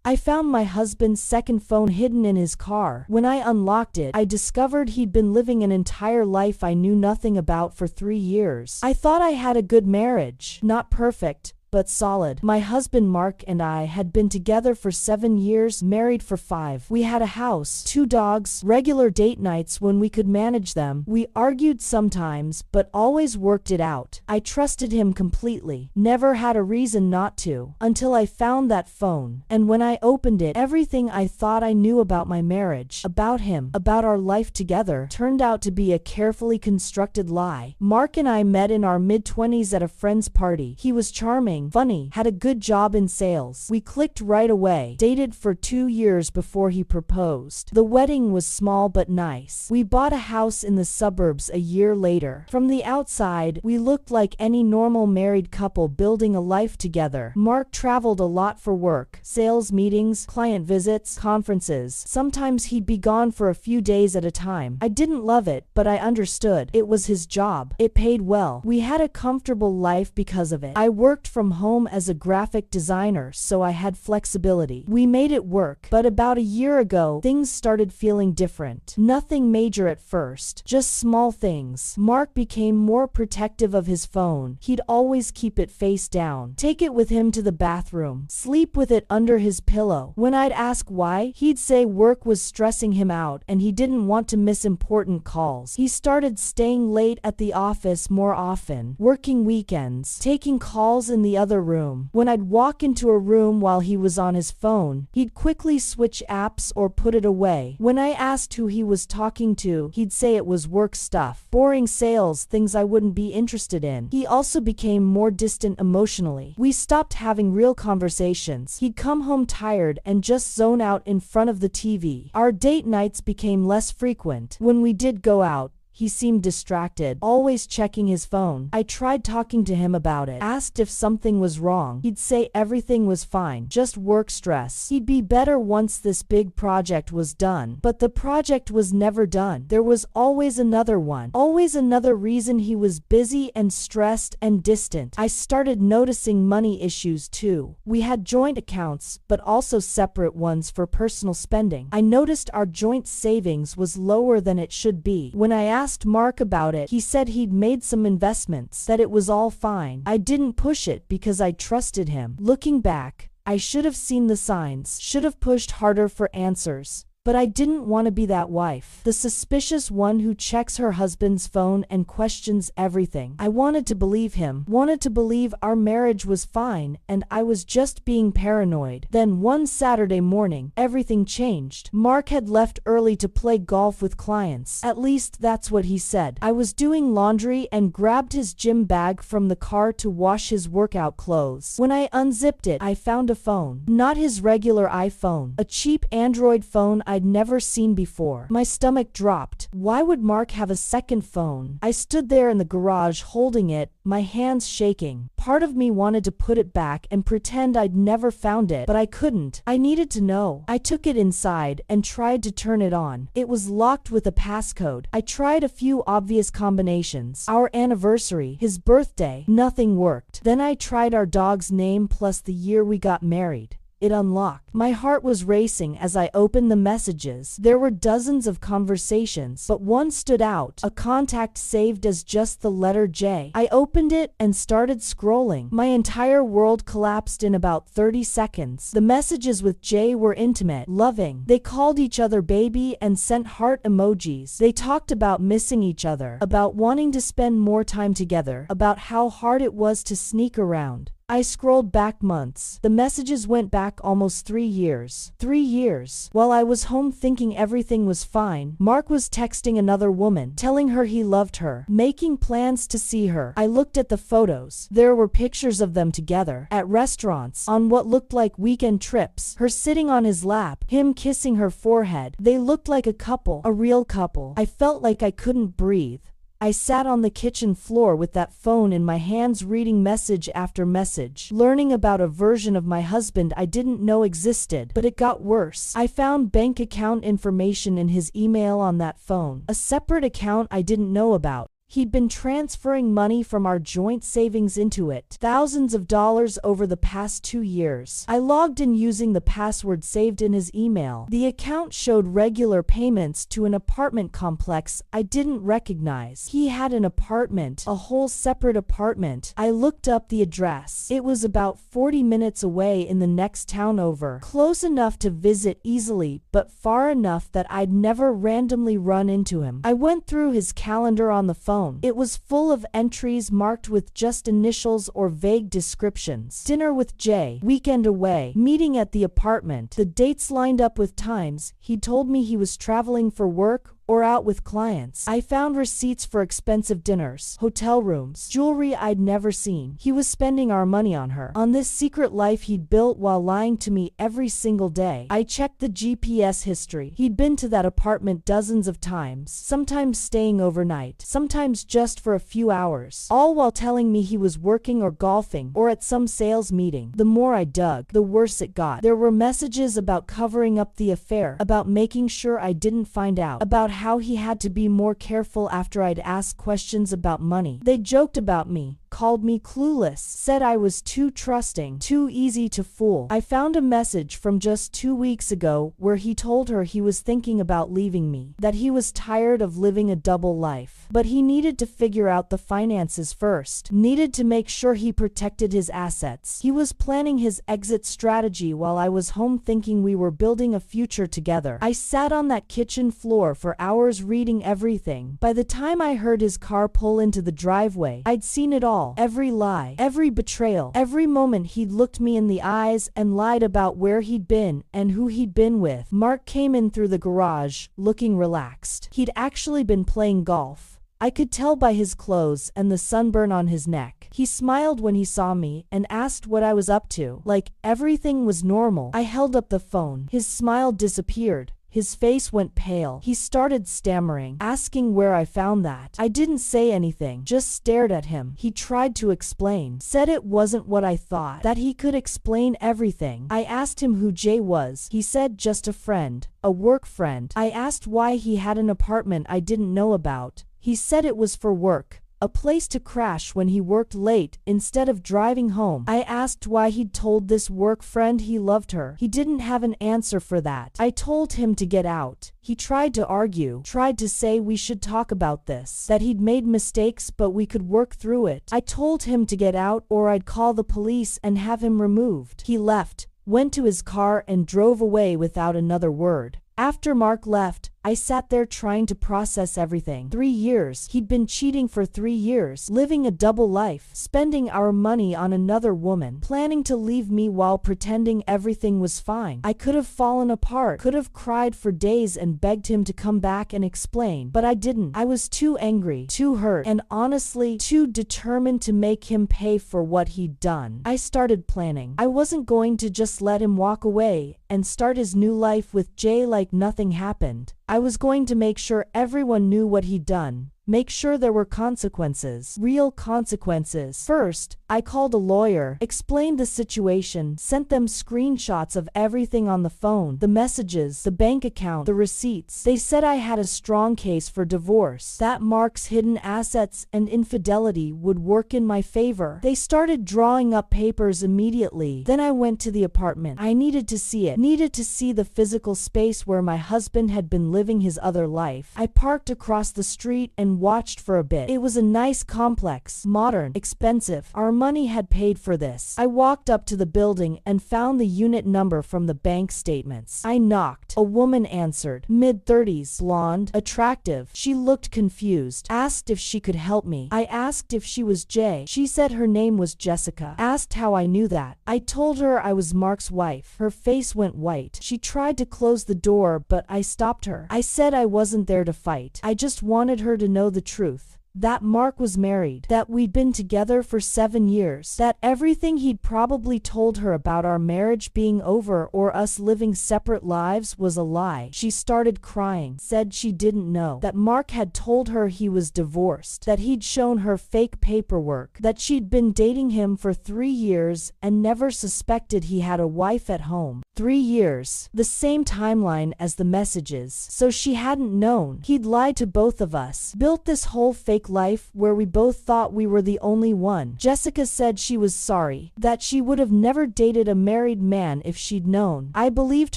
I found my husband's second phone hidden in his car. When I unlocked it, I discovered he'd been living an entire life I knew nothing about for 3 years. I thought I had a good marriage. Not perfect, but solid. My husband Mark and I had been together for 7 years, married for 5. We had a house, 2 dogs, regular date nights when we could manage them. We argued sometimes, but always worked it out. I trusted him completely, never had a reason not to, until I found that phone. And when I opened it, everything I thought I knew about my marriage, about him, about our life together, turned out to be a carefully constructed lie. Mark and I met in our mid-20s at a friend's party. He was charming, funny, had a good job in sales. We clicked right away, dated for 2 years before he proposed. The wedding was small but nice. We bought a house in the suburbs a year later. From the outside, we looked like any normal married couple building a life together. Mark traveled a lot for work, sales meetings, client visits, conferences. Sometimes he'd be gone for a few days at a time. I didn't love it, but I understood. It was his job. It paid well. We had a comfortable life because of it. I worked from home as a graphic designer, so I had flexibility. We made it work, but about a year ago, things started feeling different. Nothing major at first, just small things. Mark became more protective of his phone. He'd always keep it face down, take it with him to the bathroom, sleep with it under his pillow. When I'd ask why, he'd say work was stressing him out and he didn't want to miss important calls. He started staying late at the office more often, working weekends, taking calls in the other room. When I'd walk into a room while he was on his phone, he'd quickly switch apps or put it away. When I asked who he was talking to, he'd say it was work stuff, boring sales, things I wouldn't be interested in. He also became more distant emotionally. We stopped having real conversations. He'd come home tired and just zone out in front of the TV. Our date nights became less frequent. When we did go out, he seemed distracted, always checking his phone. I tried talking to him about it, asked if something was wrong. He'd say everything was fine, just work stress. He'd be better once this big project was done. But the project was never done. There was always another one, always another reason he was busy and stressed and distant. I started noticing money issues too. We had joint accounts, but also separate ones for personal spending. I noticed our joint savings was lower than it should be. When I asked Mark about it, he said he'd made some investments, that it was all fine. I didn't push it because I trusted him. Looking back, I should have seen the signs, should have pushed harder for answers. But I didn't want to be that wife, the suspicious one who checks her husband's phone and questions everything. I wanted to believe him, wanted to believe our marriage was fine, and I was just being paranoid. Then one Saturday morning, everything changed. Mark had left early to play golf with clients. At least that's what he said. I was doing laundry and grabbed his gym bag from the car to wash his workout clothes. When I unzipped it, I found a phone. Not his regular iPhone, a cheap Android phone I'd never seen before. My stomach dropped. Why would Mark have a second phone? I stood there in the garage holding it, my hands shaking. Part of me wanted to put it back and pretend I'd never found it, but I couldn't. I needed to know. I took it inside and tried to turn it on. It was locked with a passcode. I tried a few obvious combinations. Our anniversary, his birthday. Nothing worked. Then I tried our dog's name plus the year we got married. It unlocked. My heart was racing as I opened the messages. There were dozens of conversations, but one stood out, a contact saved as just the letter J. I opened it and started scrolling. My entire world collapsed in about 30 seconds. The messages with J were intimate, loving. They called each other baby and sent heart emojis. They talked about missing each other, about wanting to spend more time together, about how hard it was to sneak around. I scrolled back months. The messages went back almost 3 years. 3 years. While I was home thinking everything was fine, Mark was texting another woman, telling her he loved her, making plans to see her. I looked at the photos. There were pictures of them together, at restaurants, on what looked like weekend trips, her sitting on his lap, him kissing her forehead. They looked like a couple, a real couple. I felt like I couldn't breathe. I sat on the kitchen floor with that phone in my hands reading message after message, learning about a version of my husband I didn't know existed. But it got worse. I found bank account information in his email on that phone, a separate account I didn't know about. He'd been transferring money from our joint savings into it, thousands of dollars over the past 2 years. I logged in using the password saved in his email. The account showed regular payments to an apartment complex I didn't recognize. He had an apartment, a whole separate apartment. I looked up the address. It was about 40 minutes away in the next town over, close enough to visit easily, but far enough that I'd never randomly run into him. I went through his calendar on the phone. It was full of entries marked with just initials or vague descriptions. Dinner with Jay, weekend away, meeting at the apartment. The dates lined up with times. He told me he was traveling for work or out with clients. I found receipts for expensive dinners, hotel rooms, jewelry I'd never seen. He was spending our money on her, on this secret life he'd built while lying to me every single day. I checked the GPS history. He'd been to that apartment dozens of times, sometimes staying overnight, sometimes just for a few hours, all while telling me he was working or golfing or at some sales meeting. The more I dug, the worse it got. There were messages about covering up the affair, about making sure I didn't find out, about how he had to be more careful after I'd asked questions about money. They joked about me, called me clueless, said I was too trusting, too easy to fool. I found a message from just 2 weeks ago where he told her he was thinking about leaving me, that he was tired of living a double life. But he needed to figure out the finances first, needed to make sure he protected his assets. He was planning his exit strategy while I was home thinking we were building a future together. I sat on that kitchen floor for hours reading everything. By the time I heard his car pull into the driveway, I'd seen it all. Every lie, every betrayal, every moment he'd looked me in the eyes and lied about where he'd been and who he'd been with. Mark came in through the garage, looking relaxed. He'd actually been playing golf. I could tell by his clothes and the sunburn on his neck. He smiled when he saw me and asked what I was up to, like everything was normal. I held up the phone. His smile disappeared. His face went pale. He started stammering, asking where I found that. I didn't say anything, just stared at him. He tried to explain, said it wasn't what I thought, that he could explain everything. I asked him who Jay was. He said just a friend, a work friend. I asked why he had an apartment I didn't know about. He said it was for work, a place to crash when he worked late instead of driving home. I asked why he'd told this work friend he loved her. He didn't have an answer for that. I told him to get out. He tried to argue, tried to say we should talk about this, that he'd made mistakes but we could work through it. I told him to get out or I'd call the police and have him removed. He left, went to his car and drove away without another word. After Mark left, I sat there trying to process everything. 3 years. He'd been cheating for 3 years, living a double life, spending our money on another woman, planning to leave me while pretending everything was fine. I could have fallen apart, could have cried for days and begged him to come back and explain, but I didn't. I was too angry, too hurt, and honestly, too determined to make him pay for what he'd done. I started planning. I wasn't going to just let him walk away and start his new life with Jay like nothing happened. I was going to make sure everyone knew what he'd done. Make sure there were consequences, real consequences. First, I called a lawyer, explained the situation, sent them screenshots of everything on the phone, the messages, the bank account, the receipts. They said I had a strong case for divorce, that Mark's hidden assets and infidelity would work in my favor. They started drawing up papers immediately. Then I went to the apartment. I needed to see it, needed to see the physical space where my husband had been living his other life. I parked across the street and watched for a bit. It was a nice complex, modern, expensive. Our money had paid for this. I walked up to the building and found the unit number from the bank statements. I knocked. A woman answered, mid-30s, blonde, attractive. She looked confused. Asked if she could help me. I asked if she was Jay. She said her name was Jessica. Asked how I knew that. I told her I was Mark's wife. Her face went white. She tried to close the door, but I stopped her. I said I wasn't there to fight. I just wanted her to know the truth. That Mark was married, that we'd been together for 7 years, that everything he'd probably told her about our marriage being over or us living separate lives was a lie. She started crying, said she didn't know, that Mark had told her he was divorced, that he'd shown her fake paperwork, that she'd been dating him for 3 years and never suspected he had a wife at home. 3 years, the same timeline as the messages, so she hadn't known. He'd lied to both of us, built this whole fake fake life where we both thought we were the only one. Jessica said she was sorry, that she would have never dated a married man if she'd known. I believed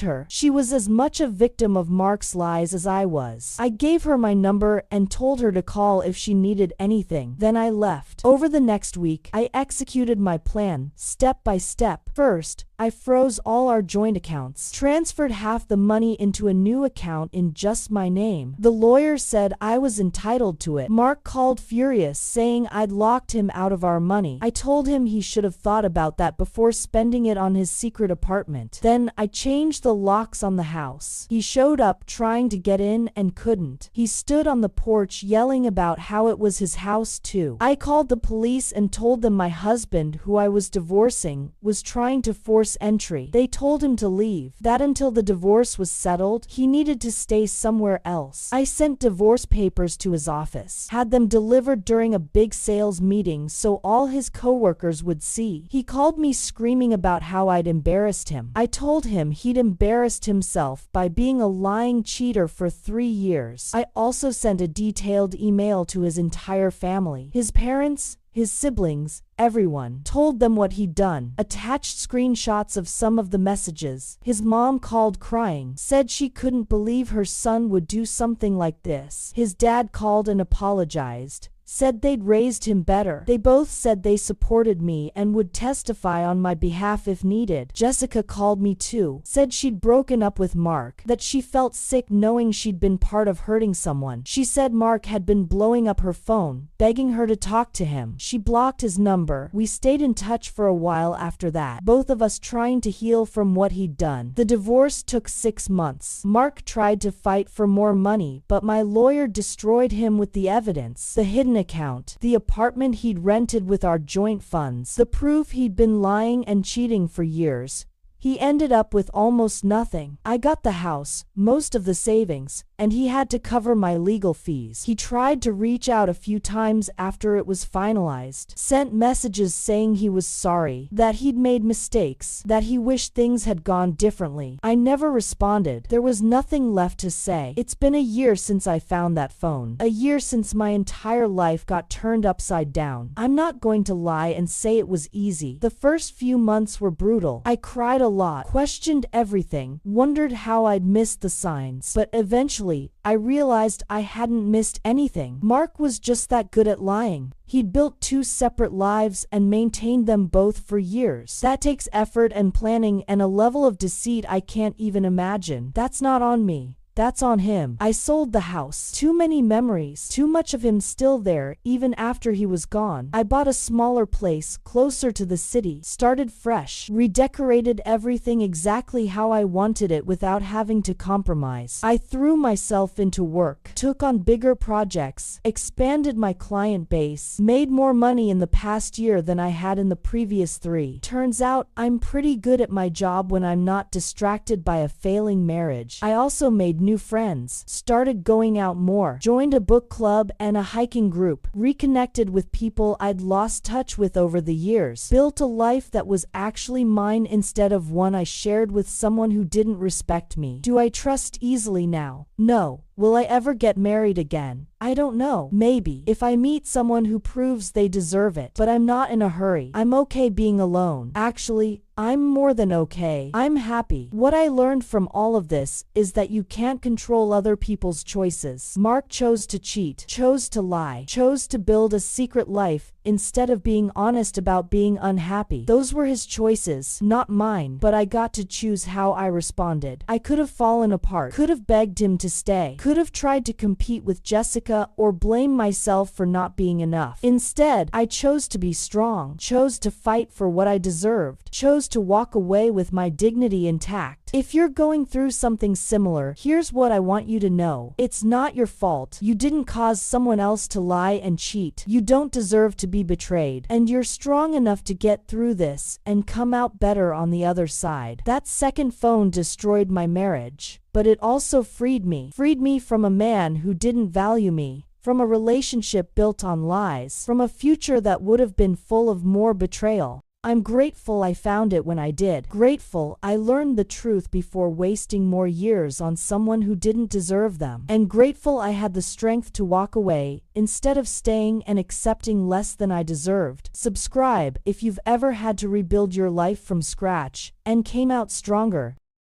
her. She was as much a victim of Mark's lies as I was. I gave her my number and told her to call if she needed anything. Then I left. Over the next week, I executed my plan, step by step. First, I froze all our joint accounts, transferred half the money into a new account in just my name. The lawyer said I was entitled to it. Mark called furious, saying I'd locked him out of our money. I told him he should have thought about that before spending it on his secret apartment. Then I changed the locks on the house. He showed up trying to get in and couldn't. He stood on the porch yelling about how it was his house too. I called the police and told them my husband, who I was divorcing, was trying to force entry. They told him to leave, that until the divorce was settled, he needed to stay somewhere else. I sent divorce papers to his office, had them delivered during a big sales meeting so all his coworkers would see. He called me screaming about how I'd embarrassed him. I told him he'd embarrassed himself by being a lying cheater for 3 years. I also sent a detailed email to his entire family, his parents, his siblings, everyone. Told them what he'd done. Attached screenshots of some of the messages. His mom called crying, said she couldn't believe her son would do something like this. His dad called and apologized, said they'd raised him better. They both said they supported me and would testify on my behalf if needed. Jessica called me too, said she'd broken up with Mark, that she felt sick knowing she'd been part of hurting someone. She said Mark had been blowing up her phone, begging her to talk to him. She blocked his number. We stayed in touch for a while after that, both of us trying to heal from what he'd done. The divorce took 6 months. Mark tried to fight for more money, but my lawyer destroyed him with the evidence, the hidden account, the apartment he'd rented with our joint funds, the proof he'd been lying and cheating for years. He ended up with almost nothing. I got the house, most of the savings, and he had to cover my legal fees. He tried to reach out a few times after it was finalized, sent messages saying he was sorry, that he'd made mistakes, that he wished things had gone differently. I never responded. There was nothing left to say. It's been a year since I found that phone. A year since my entire life got turned upside down. I'm not going to lie and say it was easy. The first few months were brutal. I cried a lot, questioned everything, wondered how I'd missed the signs. But eventually, I realized I hadn't missed anything. Mark was just that good at lying. He'd built 2 separate lives and maintained them both for years. That takes effort and planning and a level of deceit I can't even imagine. That's not on me. That's on him. I sold the house. Too many memories. Too much of him still there, even after he was gone. I bought a smaller place, closer to the city. Started fresh. Redecorated everything exactly how I wanted it without having to compromise. I threw myself into work. Took on bigger projects. Expanded my client base. Made more money in the past year than I had in the previous 3. Turns out, I'm pretty good at my job when I'm not distracted by a failing marriage. I also made new friends, started going out more, joined a book club and a hiking group, reconnected with people I'd lost touch with over the years, built a life that was actually mine instead of one I shared with someone who didn't respect me. Do I trust easily now? No. Will I ever get married again? I don't know. Maybe, if I meet someone who proves they deserve it. But I'm not in a hurry. I'm okay being alone. Actually, I'm more than okay. I'm happy. What I learned from all of this is that you can't control other people's choices. Mark chose to cheat, chose to lie, chose to build a secret life instead of being honest about being unhappy. Those were his choices, not mine, but I got to choose how I responded. I could have fallen apart, could have begged him to stay, could have tried to compete with Jessica or blame myself for not being enough. Instead, I chose to be strong, chose to fight for what I deserved, chose to walk away with my dignity intact. If you're going through something similar, here's what I want you to know. It's not your fault. You didn't cause someone else to lie and cheat. You don't deserve to be betrayed. And you're strong enough to get through this and come out better on the other side. That second phone destroyed my marriage, but it also freed me from a man who didn't value me, from a relationship built on lies, from a future that would have been full of more betrayal. I'm grateful I found it when I did. Grateful I learned the truth before wasting more years on someone who didn't deserve them. And grateful I had the strength to walk away instead of staying and accepting less than I deserved. Subscribe if you've ever had to rebuild your life from scratch and came out stronger.